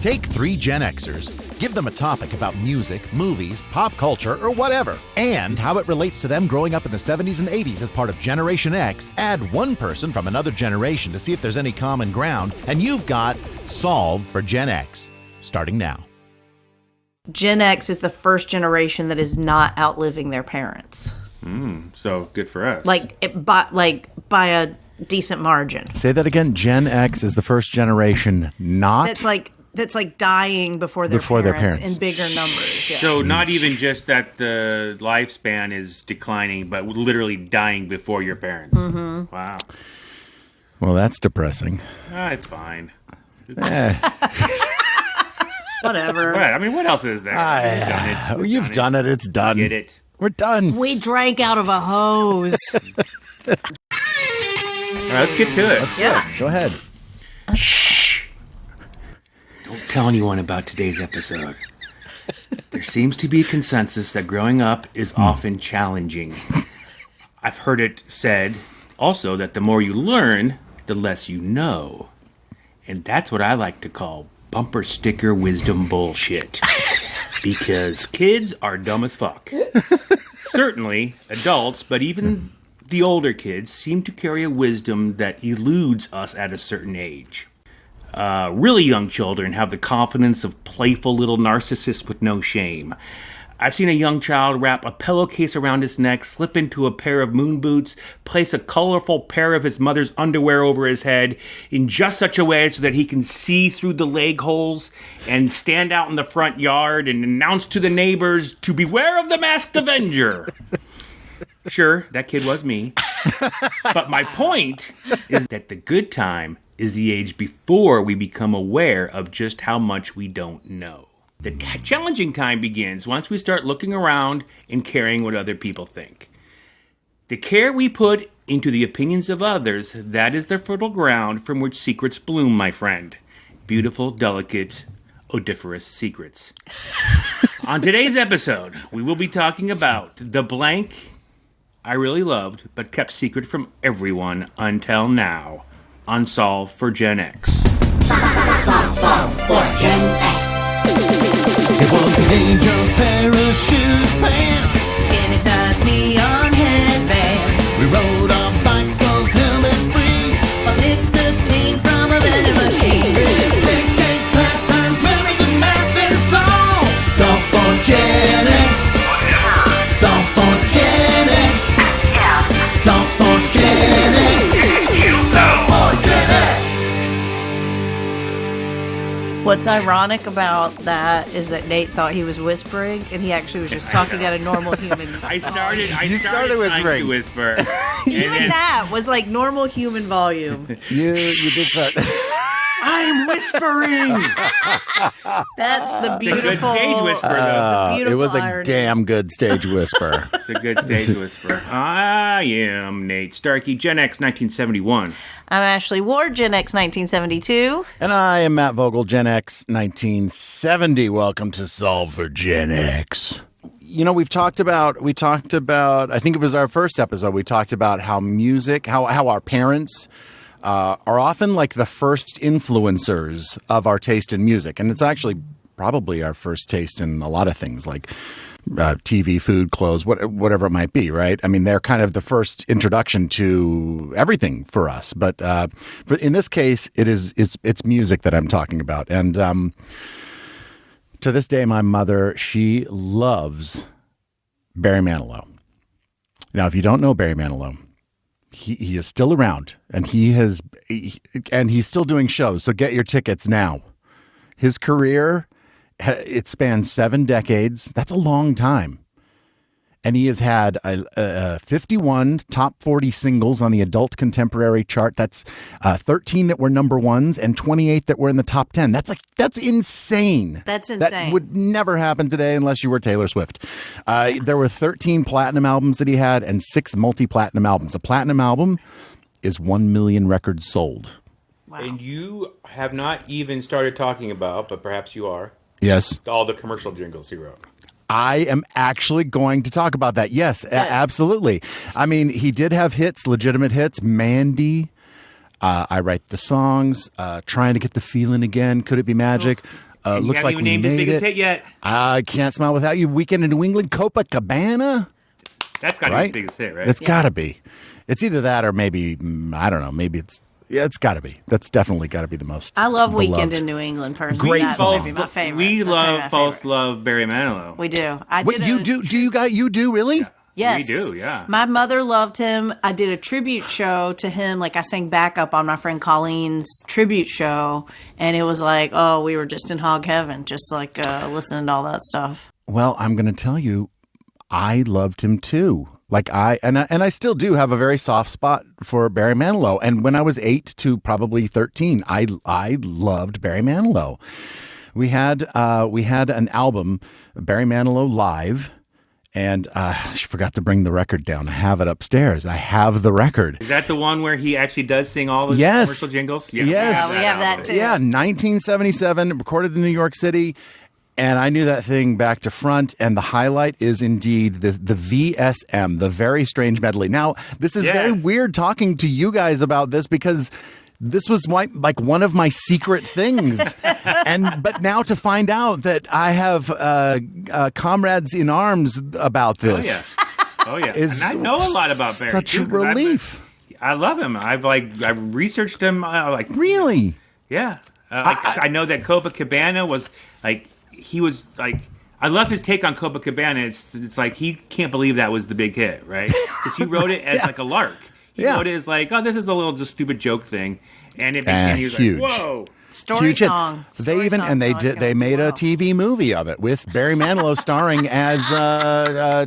Take 3 Gen Xers, give them a topic about music, movies, pop culture, or whatever, and how it relates to them growing up in the 70s and 80s as part of Generation X. Add one person from another generation to see if there's any common ground, and you've got Solve for Gen X, starting now. Gen X is the first generation that is not outliving their parents. So good for us. By a decent margin. Say that again. Gen X is the first generation not... That's like dying before their parents in bigger numbers. Yeah. So not even just that the lifespan is declining, but literally dying before your parents. Mm-hmm. Wow. Well, that's depressing. It's fine. Whatever. What? I mean, what else is there? You've done it. It's done. Get it. We're done. We drank out of a hose. All right, let's get to it. Let's do it. Go ahead. Shh. Don't tell anyone about today's episode. There seems to be a consensus that growing up is often challenging. I've heard it said also that the more you learn, the less you know. And that's what I like to call bumper sticker wisdom bullshit. Because kids are dumb as fuck. Certainly adults, but even the older kids seem to carry a wisdom that eludes us at a certain age. Really young children have the confidence of playful little narcissists with no shame. I've seen a young child wrap a pillowcase around his neck, slip into a pair of moon boots, place a colorful pair of his mother's underwear over his head in just such a way so that he can see through the leg holes and stand out in the front yard and announce to the neighbors to beware of the masked avenger. Sure, that kid was me. But my point is that the good time is the age before we become aware of just how much we don't know. The challenging time begins once we start looking around and caring what other people think. The care we put into the opinions of others, that is the fertile ground from which secrets bloom, my friend. Beautiful, delicate, odoriferous secrets. On today's episode, we will be talking about the blank I really loved but kept secret from everyone until now on Solve for Gen X. Solve for Gen X. It was an angel parachute pants, Skinny ties, neon headbands. we rode our bicycles helmet free. A nicotine from a vending machine. Decades, pastimes, memories, and masters song. Solve for Gen X. Solve for Gen X. Solve for Gen X. Solve for Gen X. What's ironic about that is that Nate thought he was whispering, and he actually was just talking at a normal human. I started whispering. trying to whisper. Even that was like normal human volume. You did that. I'm whispering. That's the It's a good beautiful. stage whisper, though. Beautiful It was a irony. damn good stage whisper. It's a good stage whisper. I am Nate Starkey, Gen X 1971. I'm Ashley Ward, Gen X 1972. And I am Matt Vogel, Gen X 1970. Welcome to Solve for Gen X. You know, we talked about, I think it was our first episode, we talked about how music, how our parents are often like the first influencers of our taste in music. And it's actually probably our first taste in a lot of things like TV, food, clothes, whatever it might be, right? I mean, they're kind of the first introduction to everything for us. But in this case, it's music that I'm talking about. And to this day, my mother, she loves Barry Manilow. Now, if you don't know Barry Manilow, he is still around, and he's still doing shows. So get your tickets now. His career, it spans 7 decades. That's a long time. And he has had 51 top 40 singles on the adult contemporary chart. That's 13 that were number ones and 28 that were in the top 10. That's insane. That's insane. That would never happen today unless you were Taylor Swift. There were 13 platinum albums that he had and 6 multi-platinum albums. A platinum album is 1 million records sold. Wow. And you have not even started talking about, but perhaps you are, Yes. all the commercial jingles he wrote. I am actually going to talk about that. Yes, absolutely. I mean, he did have hits, legitimate hits. Mandy, I Write the Songs, Trying to Get the Feeling Again, Could It Be Magic? You looks haven't like even we named his made biggest it. hit yet. I Can't Smile Without You. Weekend in New England, Copacabana. That's got to Right? be his biggest hit, right? It's got to be. It's either that or maybe, I don't know, maybe it's got to be. That's definitely got to be the most I love beloved. Weekend in New England, personally. Great That song. might be my favorite. We That's maybe my both favorite. love Barry Manilow. We do. Wait, you do really? Yes. We do, yeah. My mother loved him. I did a tribute show to him. Like, I sang backup on my friend Colleen's tribute show. And it was like, oh, we were just in hog heaven, just like listening to all that stuff. Well, I'm going to tell you, I loved him too. Like I still do have a very soft spot for Barry Manilow. And when I was 8 to probably 13, I loved Barry Manilow. We had an album, Barry Manilow Live. And I forgot to bring the record down. I have it upstairs. I have the record. Is that the one where he actually does sing all the Yes. commercial jingles? Yes. Yeah, we have that album. too. Yeah, 1977, recorded in New York City. And I knew that thing back to front. And the highlight is indeed the VSM, the Very Strange Medley. Now, this is very weird talking to you guys about this because this was like one of my secret things. But now to find out that I have comrades in arms about this. Oh yeah. Is And I know a lot about Barry. such too, a 'cause relief. I love him. I've researched him. Really? Yeah. I know that Copacabana was like he was like. I love his take on Copacabana. It's like he can't believe that was the big hit, right? Because he wrote it as like a lark. He wrote it as like, oh, this is a little just stupid joke thing, and it became he was huge. like, whoa. Story Huge hit. song. They made a TV movie of it with Barry Manilow starring as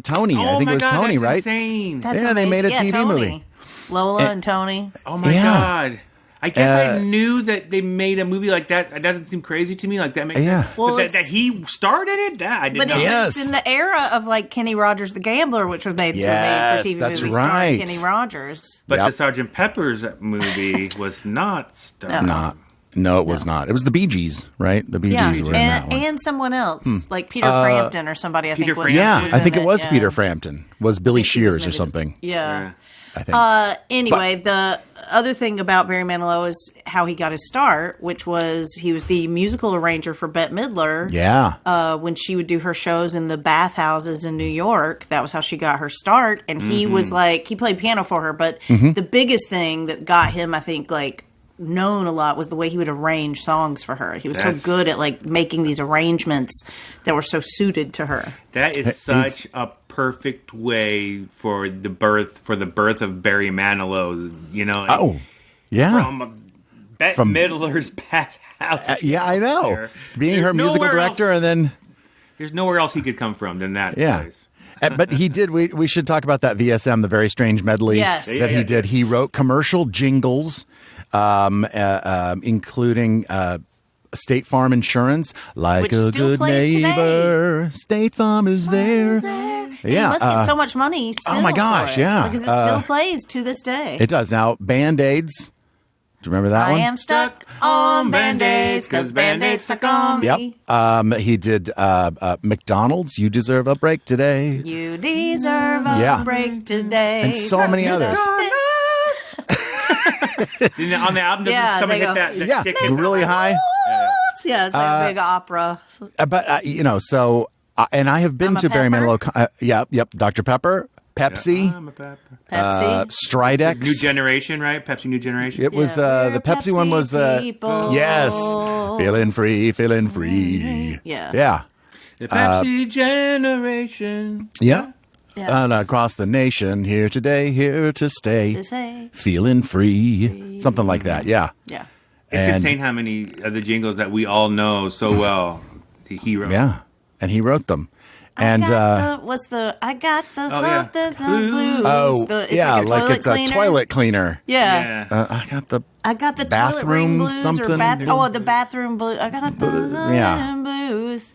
Tony. I think it was Tony, that's right? Insane. That's Yeah, they made a amazing. TV Tony. movie. Lola and Tony. Oh my Yeah. god. I guess I knew that they made a movie like that. That doesn't seem crazy to me. Like that makes Yeah. sense. Well, But that he started it, that I didn't But know. Yes. it's in the era of like Kenny Rogers the Gambler, which was made, Yes, for TV that's movie right. starring Kenny Rogers. But Yep. the Sgt. Pepper's movie was not starred. No, it was not. It was the Bee Gees, right? The Bee Gees were in that one. and someone else, like Peter Frampton or somebody. I Peter think was. Frampton. Yeah, was I in think it was yeah. Peter Frampton. Was Billy I think he was Shears or maybe the- something? Yeah. I think. Anyway, the other thing about Barry Manilow is how he got his start, which was he was the musical arranger for Bette Midler. Yeah. When she would do her shows in the bathhouses in New York. That was how she got her start. And he was like, he played piano for her. But the biggest thing that got him, I think, like, known a lot was the way he would arrange songs for her. He was so good at, like, making these arrangements that were so suited to her. That is such a perfect way for the birth of Barry Manilow. You know. Oh, yeah. From Bette Midler's bathhouse. Yeah, I know. There. Being There's her musical nowhere director else- and then... There's nowhere else he could come from than that Yeah. place. But he did. We should talk about that VSM, the Very Strange Medley Yes. that Yeah, he yeah, did. He wrote commercial jingles, including State Farm Insurance, like Which a still good plays today. neighbor. State Farm is there. He Yeah. must get so much money still. oh my gosh, for it, yeah. Because it still plays to this day. It does now. Band-Aids. Do you remember that I one? am stuck on Band-Aids because Band-Aids stuck on me. Yep. He did McDonald's. You deserve a break today. You deserve a break today. And so many others. On the album, does Yeah, someone they hit go- that? Yeah, kick hit? really high. Yeah, it's like a big opera. But so and I have been I'm a to Barry Pepper. Manilow. Yep. Dr. Pepper, Pepsi, I'm a Pepper. Pepsi. Stridex. New Generation, right? Pepsi New Generation. It was Yeah. the Pepsi one was the people. yes, feeling free. Yeah. Yeah. The Pepsi Generation. Yeah. Yeah. And across the nation, here today, here to stay, To say. feeling free, something like that. Yeah. Yeah. It's And- insane how many of the jingles that we all know so well he wrote. Yeah. And he wrote them. And I got the yeah. something, the blues. oh It's yeah, like, like it's cleaner. a toilet cleaner. Yeah. Yeah. I got the the toilet ring bathroom blues something. or the bathroom blues. I got the Yeah. blues.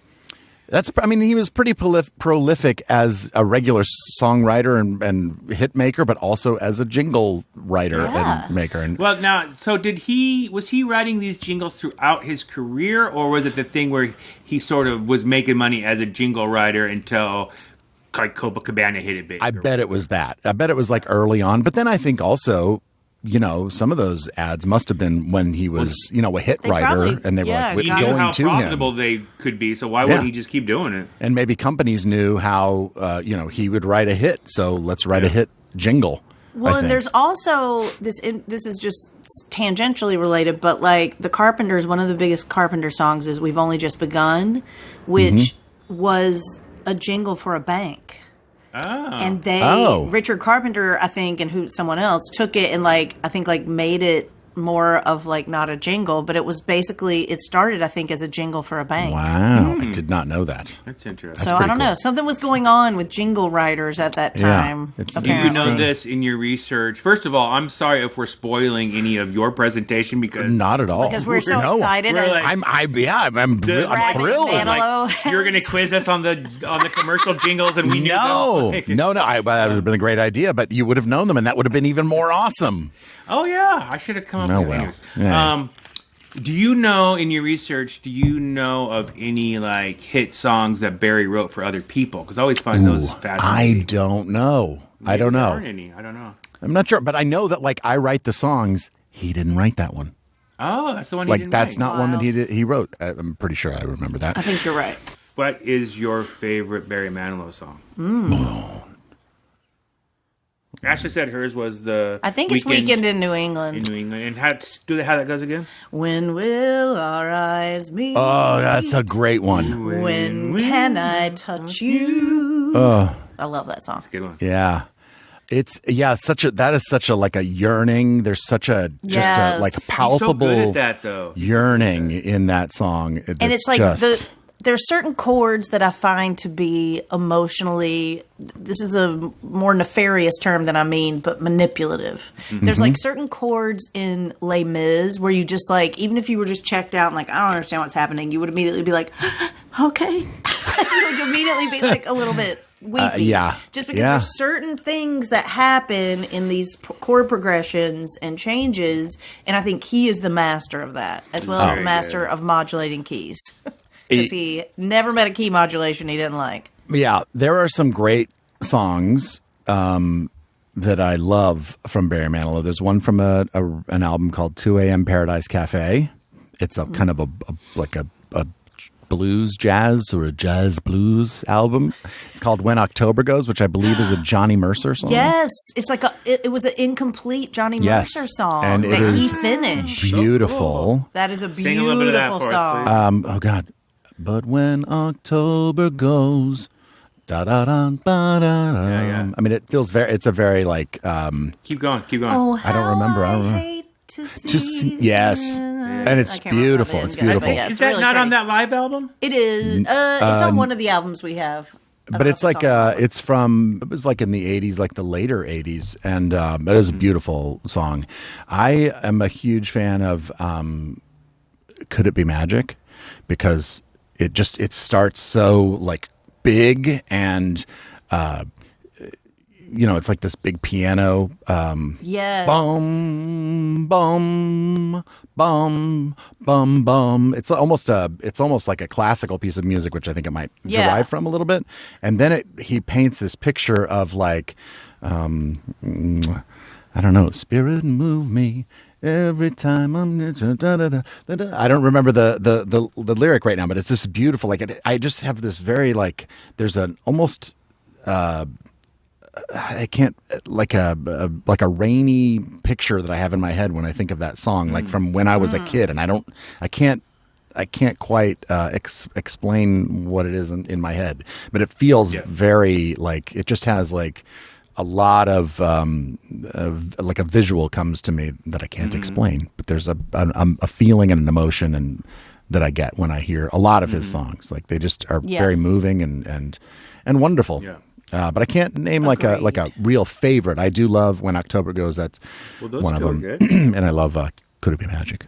He was pretty prolific as a regular songwriter and hit maker, but also as a jingle writer Yeah. and maker. And Well, now, so was he writing these jingles throughout his career, or was it the thing where he sort of was making money as a jingle writer until like Copacabana hit it big? I bet it was that. I bet it was like early on. But then I think also some of those ads must have been when he was, a hit They writer, probably- and they were yeah, like He got knew going how to profitable him. they could be, so why wouldn't he just keep doing it? And maybe companies knew how, he would write a hit. So let's write a hit jingle. Well, I and think. there's also this is just tangentially related, but like the Carpenters, one of the biggest Carpenter songs is "We've Only Just Begun," which was a jingle for a bank. And Richard Carpenter, I think, and someone else took it and I think made it more of not a jingle, but it was basically, it started, I think, as a jingle for a bank. Wow, I did not know that. That's interesting. So I don't know. Something was going on with jingle writers at that time. it's- Do you apparently. know this in your research? First of all, I'm sorry if we're spoiling any of your presentation because Not at all. Because we're so No. excited. We're as like- I'm Rabbit thrilled. Manilow. you're going to quiz us on the commercial jingles, and we knew No, them. no. That would have been a great idea, but you would have known them, and that would have been even more awesome. Oh yeah, I should have come up Oh, with well. anyways. Yeah. Do you know in your research? Do you know of any hit songs that Barry wrote for other people? Because I always find those I fascinating. don't know. I don't There know. aren't any. I don't know. I'm not sure, but I know that I write the songs. He didn't write that one. Oh, that's the one. He didn't That's write. not one that he wrote. I'm pretty sure I remember that. I think you're right. What is your favorite Barry Manilow song? Ashley said hers was the. I think it's Weekend in New England. in New England. And how that goes again? When will our eyes meet? Oh, that's a great one. When can I touch you? I love that song. Good one. Yeah. That is such a a yearning. There's such a Yes. a He's so palpable good at that, though. yearning in that song. And it's like there's certain chords that I find to be emotionally, this is a more nefarious term than I mean, but manipulative. There's certain chords in Les Mis where you just even if you were just checked out and I don't understand what's happening, you would immediately be like, okay. You would immediately be a little bit weepy. Yeah. Just because there's certain things that happen in these chord progressions and changes, and I think he is the master of that, as well as the master of modulating keys. Because he never met a key modulation he didn't like. Yeah, there are some great songs that I love from Barry Manilow. There's one from an album called 2 A.M. Paradise Cafe. It's a kind of a blues jazz or a jazz blues album. It's called When October Goes, which I believe is a Johnny Mercer song. Yes, it's it was an incomplete Johnny Mercer song and that it is he finished. beautiful. That is a Sing a little bit of that beautiful for us, song. please. Oh God. But when October goes, da da da da da. Yeah. I mean, it's a very Keep going. Oh, I don't remember. I hate to see. Yes. And it's I can't remember beautiful. how the It's end goes, beautiful. but yeah, it's Is that really not on pretty. that live album? It is. It's on one of the albums we have. But it's it was in the 80s, the later 80s, and it is a beautiful song. I am a huge fan of Could It Be Magic, because it starts so big and it's this big piano Yes. bum bum bum bum bum. It's almost like a classical piece of music, which I think it might derive from a little bit. And then he paints this picture of I don't know, spirit move me every time I'm I don't remember the lyric right now, but it's just beautiful. I just have this very there's an almost I can't a rainy picture that I have in my head when I think of that song, from when I was a kid, and I can't quite explain what it is in my head, but it feels very it just has a lot of a visual comes to me that I can't explain, but there's a feeling and an emotion and that I get when I hear a lot of his songs. They just are very moving and wonderful. Yeah. But I can't name like a real favorite. I do love When October Goes. That's those one of two are them. good. And I love Could It Be Magic?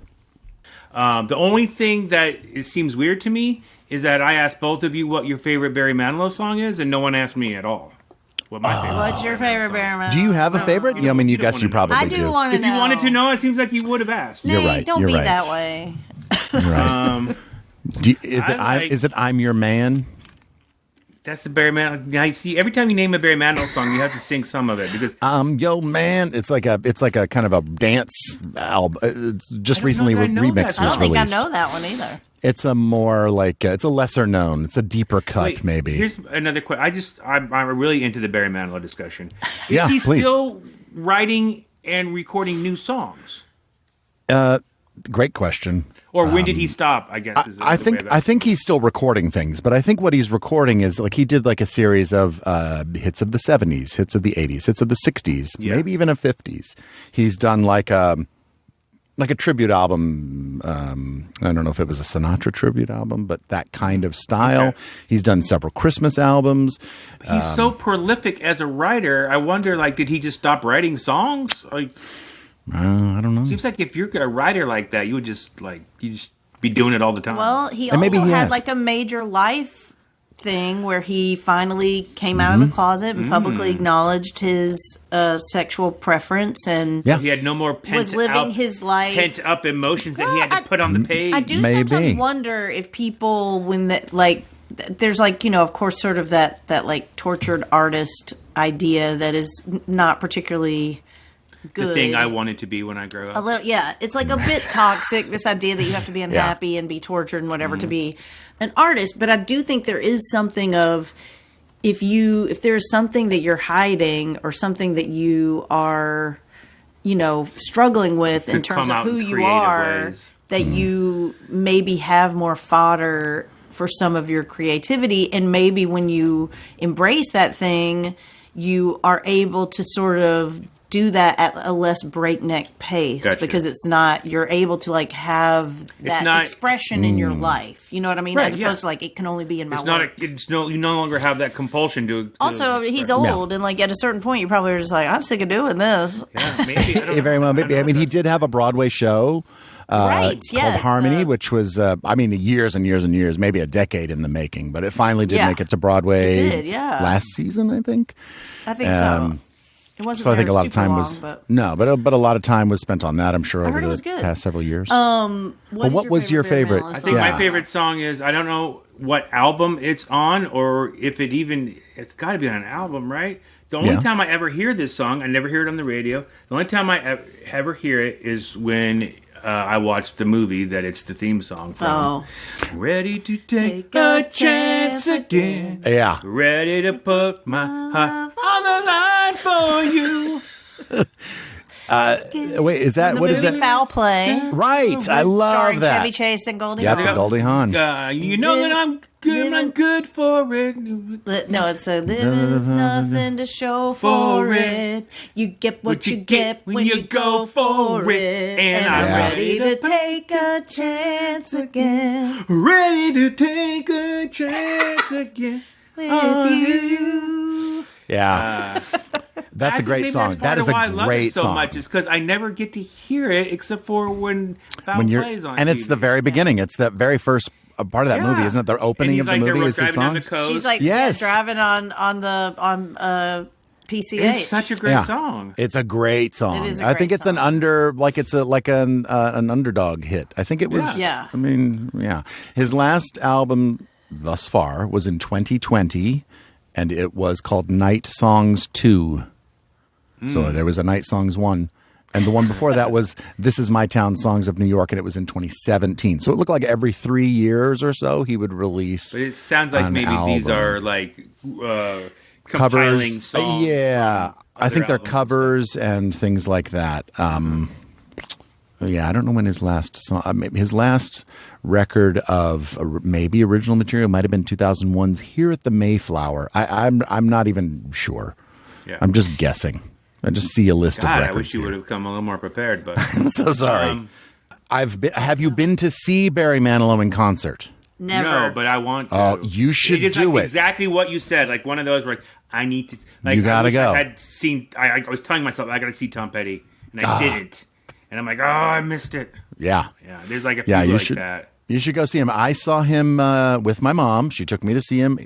The only thing that it seems weird to me is that I asked both of you what your favorite Barry Manilow song is, and no one asked me at all what my favorite. What's your favorite Barry Manilow? Do you have a favorite? Yeah, I mean, you don't guess you wanna know. probably I do want to If know. you wanted to know, it seems like you would have asked. You're Nate, right, Don't you're be right. that way. Right. Um, Is it I like- I'm Your Man? That's the Barry Manilow. Now you see, every time you name a Barry Manilow song, you have to sing some of it because Yo man, it's like a kind of a dance album. It's just recently that I know remix that was song. I don't think I released. know that one either. It's a more like it's a lesser known. It's a deeper cut, Wait, maybe. Here's another question. I'm really into the Barry Manilow discussion. Is Yeah, he please. still writing and recording new songs? Great question. Or when did he stop? I guess. Is I the way think of I think he's still recording things, but I think what he's recording is like he did like a series of hits of the 70s, hits of the 80s, hits of the 60s, Yeah. maybe even a 50s. He's done like a tribute album. I don't know if it was a Sinatra tribute album, but that kind of style. Okay. He's done several Christmas albums. He's so prolific as a writer. I wonder, like, did he just stop writing songs? Like, I don't know. seems like if you're a writer like that, you would just be doing it all the time. Well, he And maybe also he had has. like a major life thing where he finally came out of the closet and publicly acknowledged his sexual preference and Yeah. he had no more was living his life. pent up emotions that he Well, had to I- put on the page. I do Maybe. sometimes wonder if people, when that, like, there's like, you know, of course, sort of that like tortured artist idea that is not particularly good. the thing I wanted to be when I grow up. A little, yeah, it's like a bit toxic. This idea that you have to be unhappy and be tortured and whatever to be an artist. But I do think there is something of if there's something that you're hiding or something that you are, you know, struggling with in Could terms come of out who in you creative are, ways. that you maybe have more fodder for some of your creativity, and maybe when you embrace that thing, you are able to sort of do that at a less breakneck pace Gotcha. because it's not, you're able to like have that not- expression in your life. You know what I mean? Right, As yeah. opposed to like, it can only be in my It's work. not. You no longer have that compulsion to. Also, he's old, and like at a certain point, you probably are just like, I'm sick of doing this. Yeah, maybe. I don't know. Very well, maybe. I mean, he did have a Broadway show. Right, Called yes, Harmony, which was, years and years and years, maybe a decade in the making, but it finally did Yeah. make it to Broadway. It did, yeah. Last season, I think. I think so. It wasn't So I think very a lot of super time long, was but but a lot of time was spent on that. I'm sure I over heard it was the good. past several years. what was your favorite? Barry Manilow I think Yeah. my favorite song is, I don't know what album it's on, or if it's got to be on an album, right? The only Yeah. time I ever hear this song, I never hear it on the radio. The only time I ever hear it is when I watch the movie that it's the theme song from. Oh. Ready to take a chance again. Yeah. Ready to put my heart on the line for you. Wait, is that The what is movie that? Foul Play, Right. I love starring that. Chevy Chase and Goldie Yeah, Hawn. the Goldie Hawn. You know that I'm good for it. No, it's a there's nothing to show for it. You get what you get when you go for it. And I'm Yeah. ready to take a chance again Ready to take a chance again. with you. Yeah. That's a I think great maybe song. that's That part is of why I a love great it so song. much is because I never get to hear it except for when Foul When you're, plays on and it's TV. the very beginning. It's that very first part of that movie, isn't it? The And opening he's of the like, movie they're is his driving down song. the coast. She's like Yes. driving on PCH. It's such a great song. It's a great song. It is a I think great it's an an underdog hit. I think it was. Yeah. I mean, yeah. His last album thus far was in 2020, and it was called Night Songs 2. So there was a Night Songs 1. And the one before that was This Is My Town Songs of New York, and it was in 2017. So it looked like every 3 years or so he would release But it sounds like an maybe these album. are like compiling covers. songs. Yeah, I other think they're albums. covers and things like that. Yeah, I don't know when his last song, maybe his last record of maybe original material might have been 2001's "Here at the Mayflower." I'm not even sure. Yeah. I'm just guessing. I just see a list God, of I records. wish you would here. have come a little more prepared, but I'm so sorry. Have you been to see Barry Manilow in concert? Never. no, but I want to. Oh, you should It is do like it. exactly what you said. Like one of those where I need to. Like, You gotta I wish go. I had seen. I was telling myself I got to see Tom Petty, and Ah. I didn't. And I'm like, oh, I missed it. Yeah. Yeah, there's like a few Yeah, you like should. that. You should go see him. I saw him with my mom. She took me to see him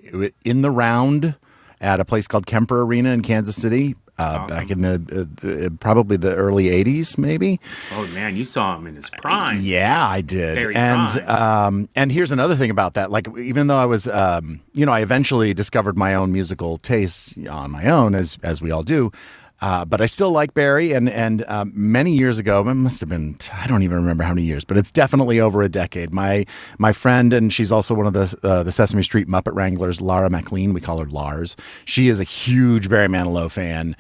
in the round at a place called Kemper Arena in Kansas City. back in probably the early 80s, maybe. Oh man, you saw him in his prime. Yeah, I did. Very and here's another thing about that. Like, even though I was, I eventually discovered my own musical tastes on my own, as we all do. But I still like Barry, and many years ago, it must have been, I don't even remember how many years, but it's definitely over a decade. My friend, and she's also one of the Sesame Street Muppet Wranglers, Lara McLean, we call her Lars. She is a huge Barry Manilow fan.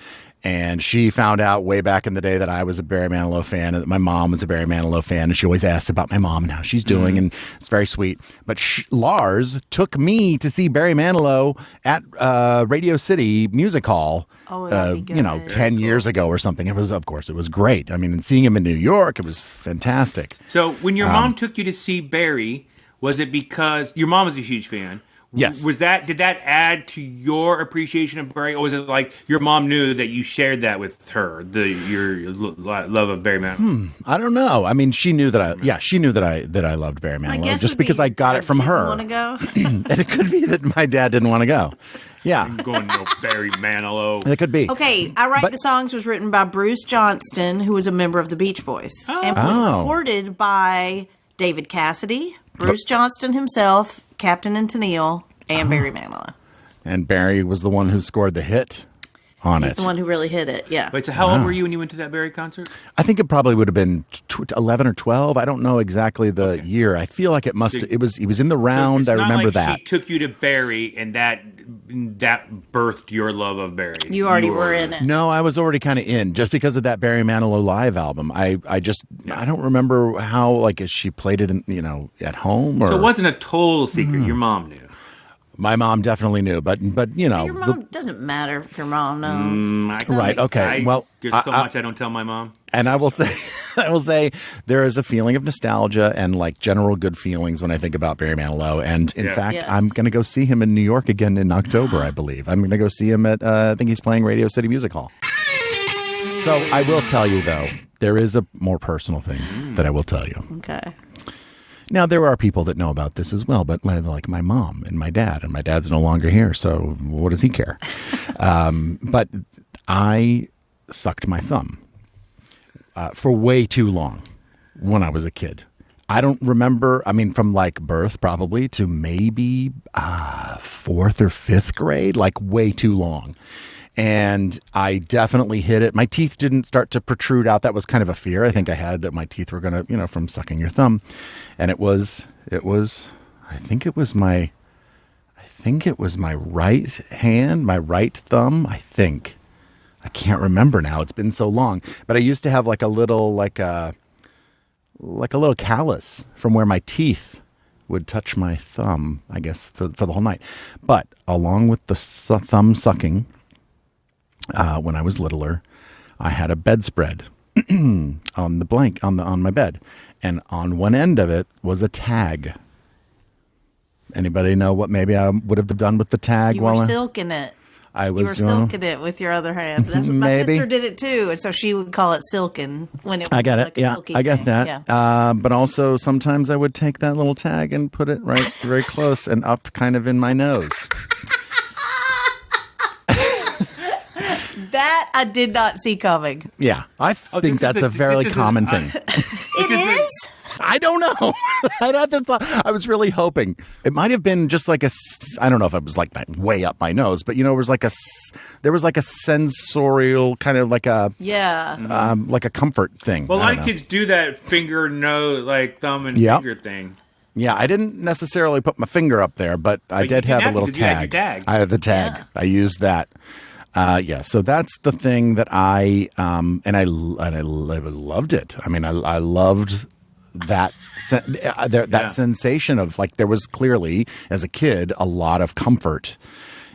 And she found out way back in the day that I was a Barry Manilow fan, and that my mom was a Barry Manilow fan, and she always asks about my mom and how she's doing, and it's very sweet. But Lars took me to see Barry Manilow at Radio City Music Hall. Oh, that'd be good. 10 years ago or something. It was great. I mean, and seeing him in New York, it was fantastic. So when your mom took you to see Barry, was it because your mom was a huge fan? Yes. Did that add to your appreciation of Barry, or was it like your mom knew that you shared that with her, your love of Barry Manilow? I don't know. I mean, she knew that I loved Barry Manilow just because I got it from her. Want to go? And it could be that my dad didn't want to go. Yeah. I'm going to Barry Manilow. It could be. Okay, I Write the Songs was written by Bruce Johnston, who was a member of the Beach Boys, and was recorded by David Cassidy, Bruce Johnston himself, Captain and Tennille, and Barry Manilow. And Barry was the one who scored the hit on He's it. the one who really hit it, yeah. Wait, so how old were you when you went to that Barry concert? I think it probably would have been 11 or 12. I don't know exactly the year. I feel like it must. He was in the round. So I remember like that. She took you to Barry, and that birthed your love of Barry. You already were in it. No, I was already kind of in just because of that Barry Manilow live album. I don't remember how, like, if she played it at home, or So it wasn't a total secret. Your mom knew. My mom definitely knew, but Your mom doesn't matter if your mom knows. Right. Okay. Well, there's so much I don't tell my mom. And I will say, there is a feeling of nostalgia and like general good feelings when I think about Barry Manilow. And in fact, Yes. I'm going to go see him in New York again in October, I believe. I'm going to go see him at, I think he's playing Radio City Music Hall. So I will tell you, though, there is a more personal thing that I will tell you. Okay. Now, there are people that know about this as well, but like my mom and my dad's no longer here, so what does he care? But I sucked my thumb for way too long when I was a kid. I don't remember, from like birth probably to maybe 4th or 5th grade, like way too long. And I definitely hit it. My teeth didn't start to protrude out. That was kind of a fear I think I had, that my teeth were going to, from sucking your thumb. And I think it was my right hand, my right thumb, I think. I can't remember now. It's been so long. But I used to have like a little callus from where my teeth would touch my thumb, I guess, for the whole night. But along with the thumb sucking, when I was littler, I had a bedspread on my bed, and on one end of it was a tag. Anybody know what maybe I would have done with the tag? You were silking it. You were silking it with your other hand. That's what my sister did it too, and so she would call it silken when it was I got it. like a Yeah, silky I got thing. that. Yeah. But also sometimes I would take that little tag and put it right very close and up kind of in my nose. That I did not see coming. Yeah, I think that's a fairly common thing. It is? I don't know. I was really hoping it might have been just like I don't know if it was like way up my nose, but there was like a sensorial kind of like a like a comfort thing. Well, a lot of kids do that finger, nose, like thumb and finger thing. Yeah, I didn't necessarily put my finger up there, but I did have a little tag. I had the tag. Yeah. I used that. So that's the thing that I loved it. I mean, I loved that sensation of like, there was clearly as a kid a lot of comfort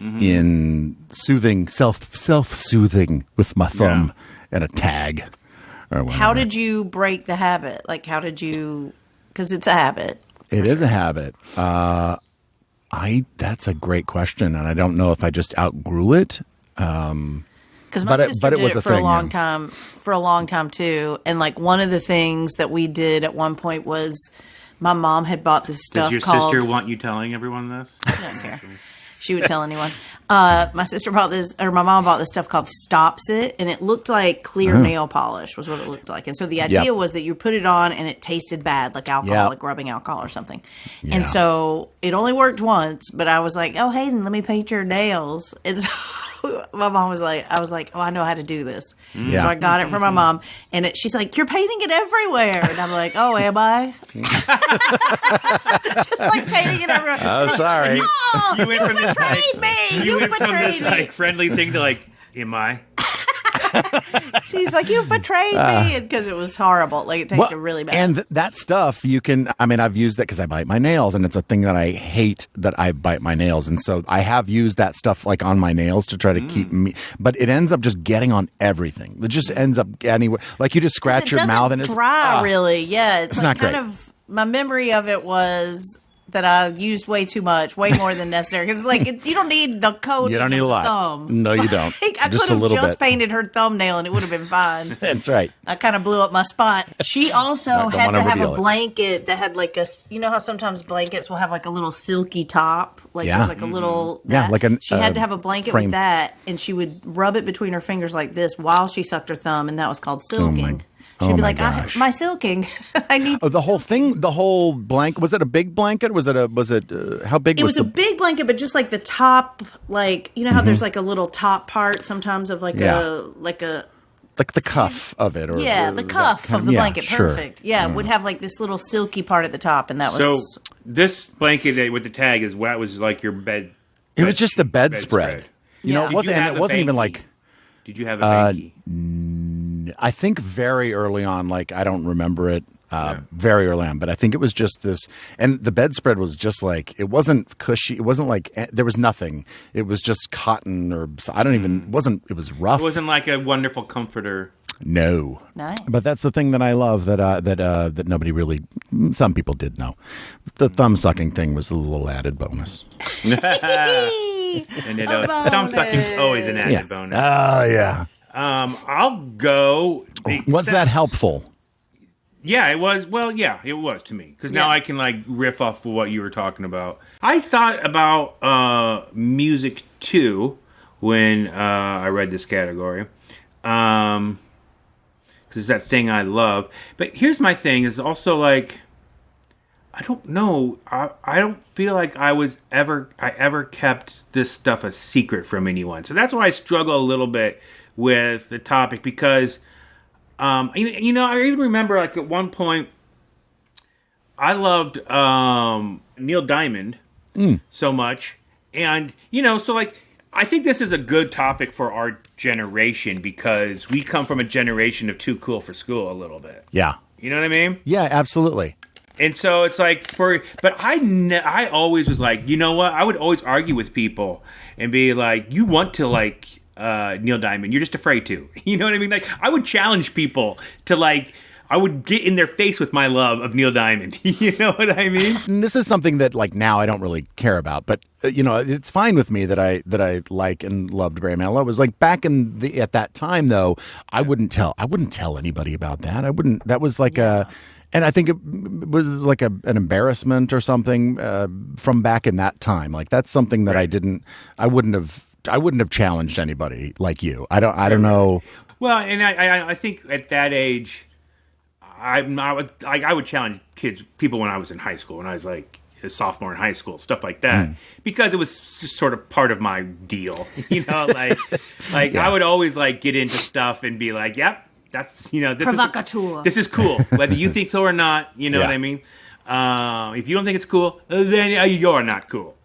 in soothing, self-soothing with my thumb and a tag. Or whatever. How did you break the habit? Like, how did you? Because it's a habit. It is a habit. That's a great question, and I don't know if I just outgrew it. Because my sister did it for a long time too. And like one of the things that we did at one point was my mom had bought this stuff. Does your sister want you telling everyone this? I don't care. she would tell anyone. My sister bought this, or my mom bought this stuff called Stops It, and it looked like clear nail polish was what it looked like. And so the idea was that you put it on and it tasted bad, like alcohol, like rubbing alcohol or something. Yeah. And so it only worked once, but I was like, oh, Hayden, let me paint your nails. And so my mom was like, oh, I know how to do this. Yeah. So I got it from my mom, and she's like, you're painting it everywhere. And I'm like, oh, am I? Just like painting it everywhere. Oh, sorry. Oh, You went from this betrayed me. You went from betrayed this me. like friendly thing to like, am I? She's like, you've betrayed me, because it was horrible. Like, it tasted really bad. And that stuff you can, I mean, I've used that because I bite my nails, and it's a thing that I hate, that I bite my nails. And so I have used that stuff like on my nails to try to keep me, but it ends up just getting on everything. It just ends up anywhere. Like you just scratch your mouth and it's dry, really. Yeah. It's like not great. My memory of it was that I used way too much, way more than necessary. Because like you don't need the coating. You don't need a lot. Thumb. No, you don't. I Just could a have little just bit. painted her thumbnail and it would have been fine. That's right. I kind of blew up my spot. She also Don't had wanna to have reveal a it. blanket that had like you know how sometimes blankets will have like a little silky top? Like Yeah. there's like a little. Yeah, like she had to have a blanket frame. with that, and she would rub it between her fingers like this while she sucked her thumb, and that was called silking. She'd be my like, gosh. my silking. I need. Oh, the whole thing, the whole blanket. Was it a big blanket? Was it how big It was was a the? big blanket, but just like the top, like you know how there's like a little top part sometimes of like Yeah. like the cuff of it, or the cuff of the blanket. sure. Perfect. Yeah, it would have like this little silky part at the top, and that So was. this blanket with the tag is what was like your bed. It was just the bedspread. You know, Yeah. it wasn't. Did you And have it a wasn't even banky? like. Did you have a banky? I think very early on, like I don't remember it very early on, but I think it was just this, and the bedspread was just like, it wasn't cushy. It wasn't like, there was nothing. It was just cotton or, I don't even, it was rough. It wasn't like a wonderful comforter. No. Nice. But that's the thing that I love that nobody really, some people did know. The thumb sucking thing was a little added bonus. And thumb sucking's always an added bonus. Oh, yeah. I'll go. Was that helpful? Yeah, it was. Well, yeah, it was to me because now I can like riff off of what you were talking about. I thought about music too when I read this category because it's that thing I love. But here's my thing: is also like I don't know. I don't feel like I ever kept this stuff a secret from anyone. So that's why I struggle a little bit with the topic because. I even remember like at one point I loved Neil Diamond so much. And, so like I think this is a good topic for our generation because we come from a generation of too cool for school a little bit. Yeah. You know what I mean? Yeah, absolutely. And so it's like but I always was like, you know what? I would always argue with people and be like, you want to like Neil Diamond, you're just afraid to. You know what I mean? Like I would challenge people to like I would get in their face with my love of Neil Diamond. You know what I mean? And this is something that like now I don't really care about, but it's fine with me that I like and loved Barry Manilow. It was like back at that time though, I wouldn't tell anybody about that. That was like and I think it was like an embarrassment or something from back in that time. Like that's something that I wouldn't have challenged anybody like you. I don't know. Well, and I think at that age, I would challenge people when I was in high school, when I was like a sophomore in high school, stuff like that, because it was just sort of part of my deal. I would always like get into stuff and be like, yep, that's this Provocateur. this is cool, whether you think so or not. You know what I mean? If you don't think it's cool, then you're not cool.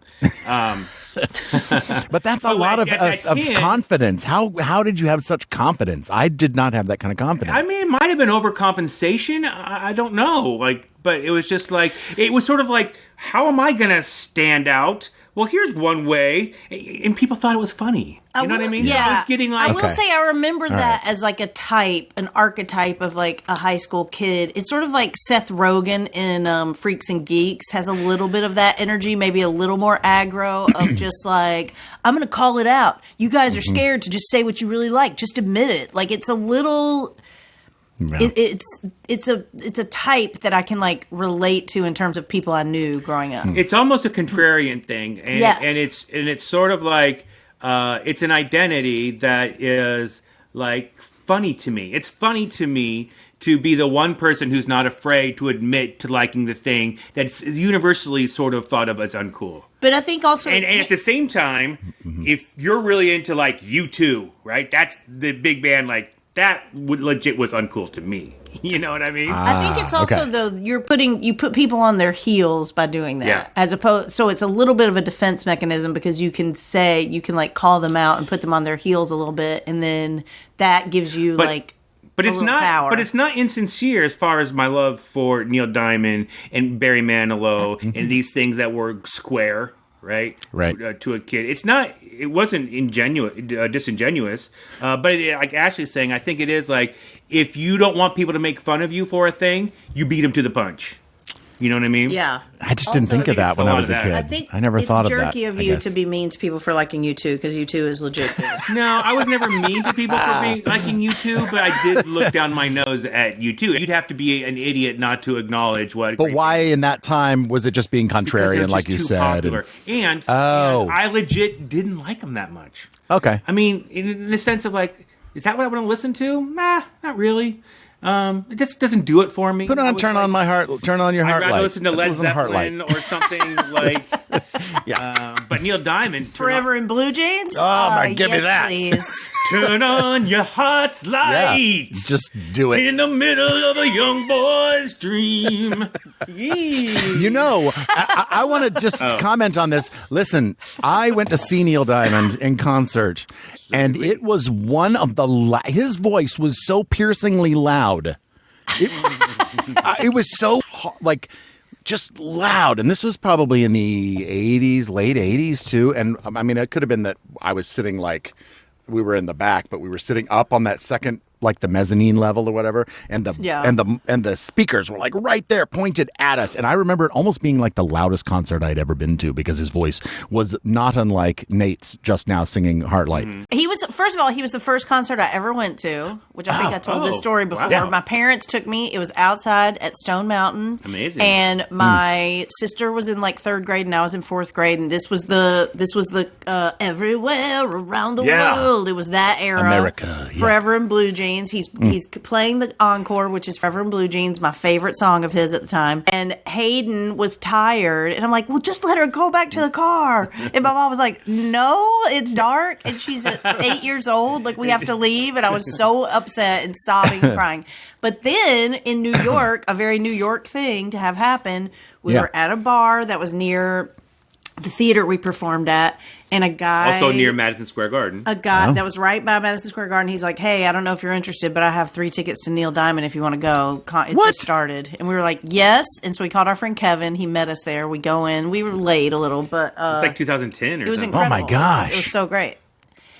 But that's a lot of confidence. How did you have such confidence? I did not have that kind of confidence. I mean, it might have been overcompensation. I don't know. But it was just like, it was sort of like, how am I going to stand out? Well, here's one way. And people thought it was funny. You know what I mean? Yeah. So I was getting like... I will say I remember that as like an archetype of like a high school kid. It's sort of like Seth Rogen in Freaks and Geeks has a little bit of that energy, maybe a little more aggro of just like, I'm going to call it out. You guys are scared to just say what you really like. Just admit it. Like it's a little... Yeah. It's a type that I can like relate to in terms of people I knew growing up. It's almost a contrarian thing, and, Yes. and it's sort of like it's an identity that is like funny to me. It's funny to me to be the one person who's not afraid to admit to liking the thing that's universally sort of thought of as uncool. But I think also, And at the same time, if you're really into like U2, right? That's the big band. Like that would legit was uncool to me. You know what I mean? I think it's also okay. though you put people on their heels by doing that, Yeah. as opposed. So it's a little bit of a defense mechanism because you can like call them out and put them on their heels a little bit, and then that gives you But a it's little not. power. But it's not insincere as far as my love for Neil Diamond and Barry Manilow and these things that were square, right? Right. To a kid, it's not. It wasn't disingenuous. But like Ashley's saying, I think it is like if you don't want people to make fun of you for a thing, you beat them to the punch. You know what I mean? Yeah. I just didn't Also, think of that it's when a I lot was a of kid. that. I think I never thought of that. It's jerky of I you guess. to be mean to people for liking U2 because U2 is legit. No, I was never mean to people for liking U2, but I did look down my nose at U2. You'd have to be an idiot not to acknowledge what. But why in that time was it just being contrarian, like you said? Popular. And I legit didn't like them that much. Okay. I mean, in the sense of like, is that what I want to listen to? Nah, not really. It just doesn't do it for me. Turn on your I'd heart rather light. listen to Led Listen to Heart Light. Zeppelin or something like. Yeah. But Neil Diamond. Forever in Blue Jeans? Give me yes, that. Please. Turn on your heart's light. Yeah. Just do it. In the middle of a young boy's dream. You know, I want to just comment on this. Listen, I went to see Neil Diamond in concert, and it was one of the his voice was so piercingly loud. It was so like just loud, and this was probably in the 80s, late 80s too. And I mean, it could have been that I was sitting like we were in the back, but we were sitting up on that second, like the mezzanine level or whatever, and the speakers were like right there, pointed at us. And I remember it almost being like the loudest concert I'd ever been to because his voice was not unlike Nate's just now singing Heartlight. He was the first concert I ever went to, which I think I told this story before. Wow. My parents took me. It was outside at Stone Mountain. Amazing. And my sister was in like 3rd grade and I was in 4th grade, and this was the Everywhere Around the World. It was that era. America. Yeah. Forever in Blue Jeans. He's playing the encore, which is Forever in Blue Jeans, my favorite song of his at the time. And Hayden was tired, and I'm like, well, just let her go back to the car. And my mom was like, no, it's dark, and she's 8 years old. Like, we have to leave. And I was so upset and sobbing and crying. But then in New York, a very New York thing to have happen, we were at a bar that was near the theater we performed at, and a guy Also near Madison Square Garden. a guy that was right by Madison Square Garden. He's like, hey, I don't know if you're interested, but I have 3 tickets to Neil Diamond if you want to go. It What? just started. And we were like, yes. And so we called our friend Kevin. He met us there. We go in. We were late a little, but It's like 2010 or it was something. incredible. Oh my gosh. It was so great.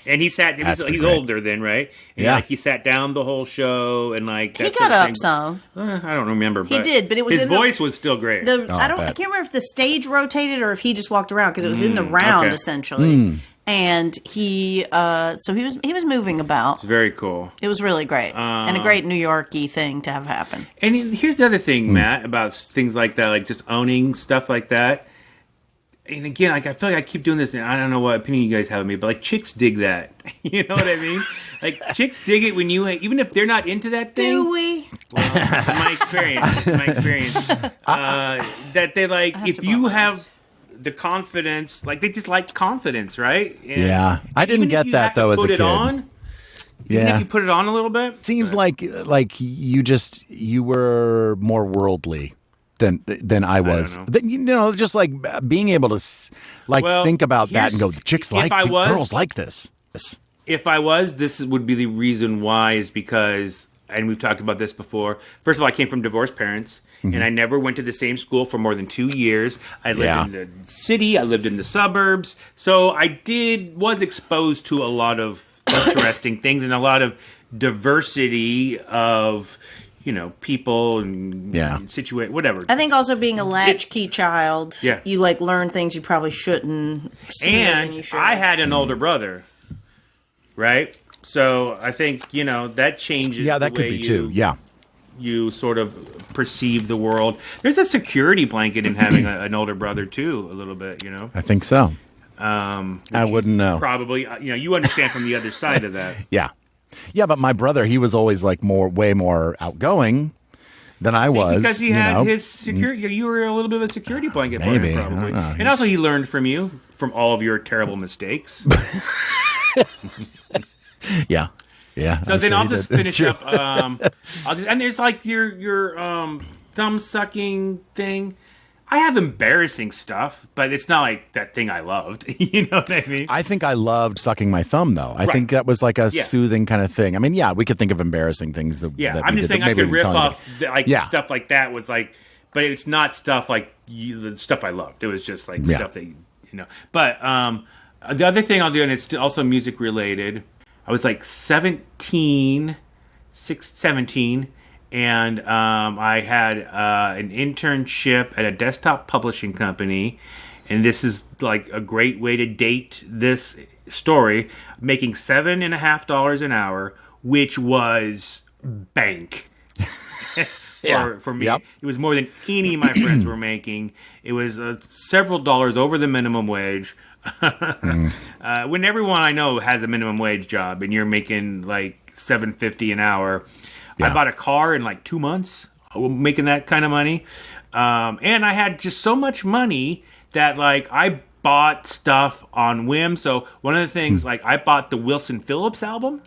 And he sat. That's He's great. older then, right? And Yeah. like he sat down the whole show, and like He that got sort of up thing. some. I don't remember. He did, but it was his in the- voice was still great. I bet. can't remember if the stage rotated or if he just walked around because it was in the round okay. essentially. And he he was moving about. Very cool. It was really great and a great New York-y thing to have happen. And here's the other thing, Matt, about things like that, like just owning stuff like that. And again, like I feel like I keep doing this, and I don't know what opinion you guys have of me, but like chicks dig that. You know what I mean? Like chicks dig it when you, even if they're not into that thing. Do we? Well, in my experience, that they like have if to you block have the confidence, like they just like confidence, right? And Yeah. I didn't even if get you that, have to though, as a put it kid. on, even Yeah. if you put it on a little bit, Seems like you were more worldly than I was. know. Then, just like being able to Well, think about that and go, here's- chicks if I was- girls like this. if I was, this would be the reason why, is because, and we've talked about this before. First of all, I came from divorced parents, and I never went to the same school for more than 2 years. I lived in the city, I lived in the suburbs, so I was exposed to a lot of interesting things and a lot of diversity of, people and whatever. I think also being a latchkey child, Yeah. you like learn things you probably shouldn't. sooner than you And should. I had an older brother, right? So I think, that changes. Yeah, that the could way be you too. Yeah. you sort of perceive the world. There's a security blanket in having an older brother too, a little bit, you know. I think so. I wouldn't know. Probably, you understand from the other side of that. Yeah. Yeah, but my brother, he was always like way more outgoing than I was. Because he had his security. You were a little bit of a security blanket for him, probably. And also he learned from you, from all of your terrible mistakes. Yeah. Yeah. So then I'll just finish up. And there's like your thumb sucking thing. I have embarrassing stuff, but it's not like that thing I loved. You know what I mean? I think I loved sucking my thumb, though. I think that was like a soothing kind of thing. I mean, yeah, we could think of embarrassing things. I'm just saying I could riff off stuff like that was like, but it's not stuff like the stuff I loved. It was just like stuff that, But the other thing I'll do, and it's also music related, I was like 17, and I had an internship at a desktop publishing company, and this is like a great way to date this story, making $7.50 an hour, which was bank. For me. Yep. It was more than any of my friends were making. It was several dollars over the minimum wage. When everyone I know has a minimum wage job and you're making like $7.50 an hour, I bought a car in like 2 months, making that kind of money. And I had just so much money that like I bought stuff on whim. So one of the things, like I bought the Wilson Phillips album.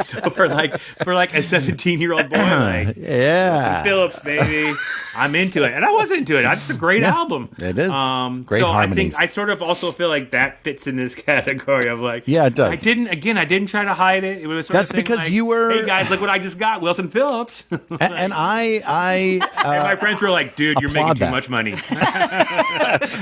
So for like a 17-year-old boy, like Wilson Phillips, baby, I'm into it. And I was into it. It's a great album. It is. Great so harmonies. I think I sort of also feel like that fits in this category of like, it does. I didn't try to hide it. It was sort That's of thing because like, you were. Hey guys, look what I just got, Wilson Phillips. And I and my friends were like, dude, you're making too much money.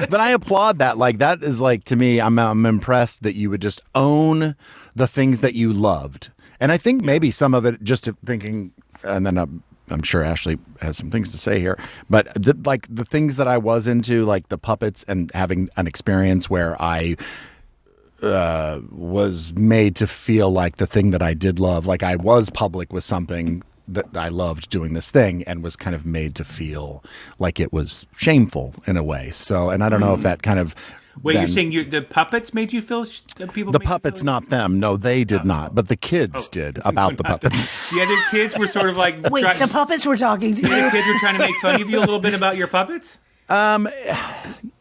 But I applaud that. Like that is like, to me, I'm impressed that you would just own the things that you loved. And I think maybe some of it, just thinking, and then I'm sure Ashley has some things to say here, but the things that I was into, like the puppets, and having an experience where I was made to feel like the thing that I did love, like I was public with something that I loved doing this thing, and was kind of made to feel like it was shameful in a way. So, and I don't know if that kind of... Wait, you're saying the puppets made you feel... The puppets, not them. No, they did not. But the kids did about the puppets. The other kids were sort of like... Wait, the puppets were talking to you? The other kids were trying to make fun of you a little bit about your puppets? Yeah,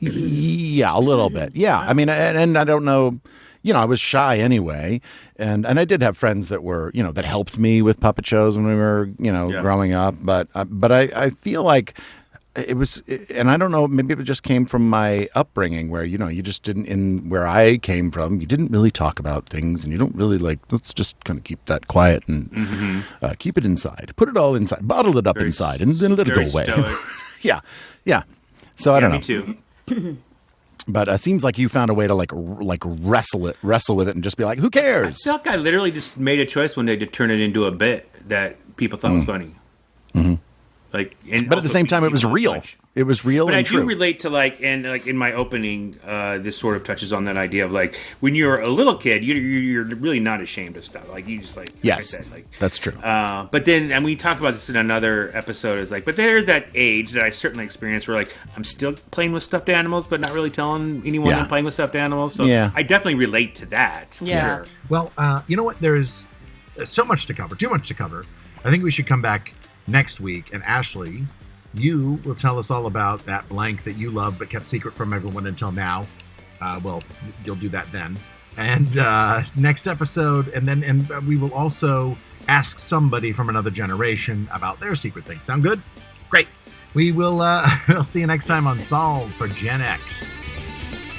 a little bit. Yeah. I mean, and I don't know... I was shy anyway, and I did have friends that were, that helped me with puppet shows when we were, growing up. But I feel like it was, and I don't know, maybe it just came from my upbringing where, you just didn't, in where I came from, you didn't really talk about things, and you don't really let's just kind of keep that quiet and keep it inside, put it all inside, bottle it up inside, and then let it go away. Yeah. So I don't know. Me too. But it seems like you found a way to like wrestle with it, and just be like, who cares? I feel like I literally just made a choice one day to turn it into a bit that people thought was funny. Mm-hmm. But at the same time, it was real. It was real. But and I true. do relate to in my opening, this sort of touches on that idea of like when you're a little kid, you're really not ashamed of stuff. Like you just like yes, I said, that's true. But then, and we talked about this in another episode, is like, but there's that age that I certainly experienced where like I'm still playing with stuffed animals, but not really telling anyone I'm playing with stuffed animals. So I definitely relate to that. Yeah. Sure. Well, you know what? There's so much to cover, too much to cover. I think we should come back next week, and Ashley, you will tell us all about that blank that you loved but kept secret from everyone until now. Well, you'll do that then. And next episode, and we will also ask somebody from another generation about their secret thing. Sound good? Great. We will we'll see you next time on Solve for Gen X.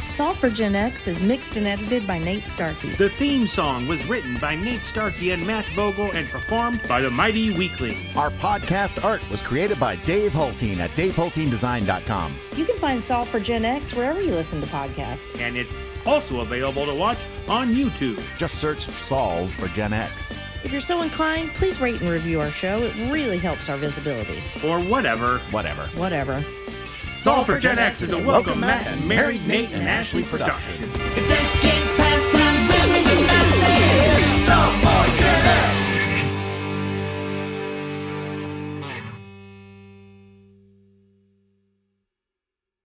Solve for Gen X is mixed and edited by Nate Starkey. The theme song was written by Nate Starkey and Matt Vogel and performed by the Mighty Weaklings. Our podcast art was created by Dave Hulteen at davehulteendesign.com. You can find Solve for Gen X wherever you listen to podcasts. And it's also available to watch on YouTube. Just search Solve for Gen X. If you're so inclined, please rate and review our show. It really helps our visibility. Or whatever. Whatever. Solve for Gen X is a Welcome Matt and Married Nate and Ashley production.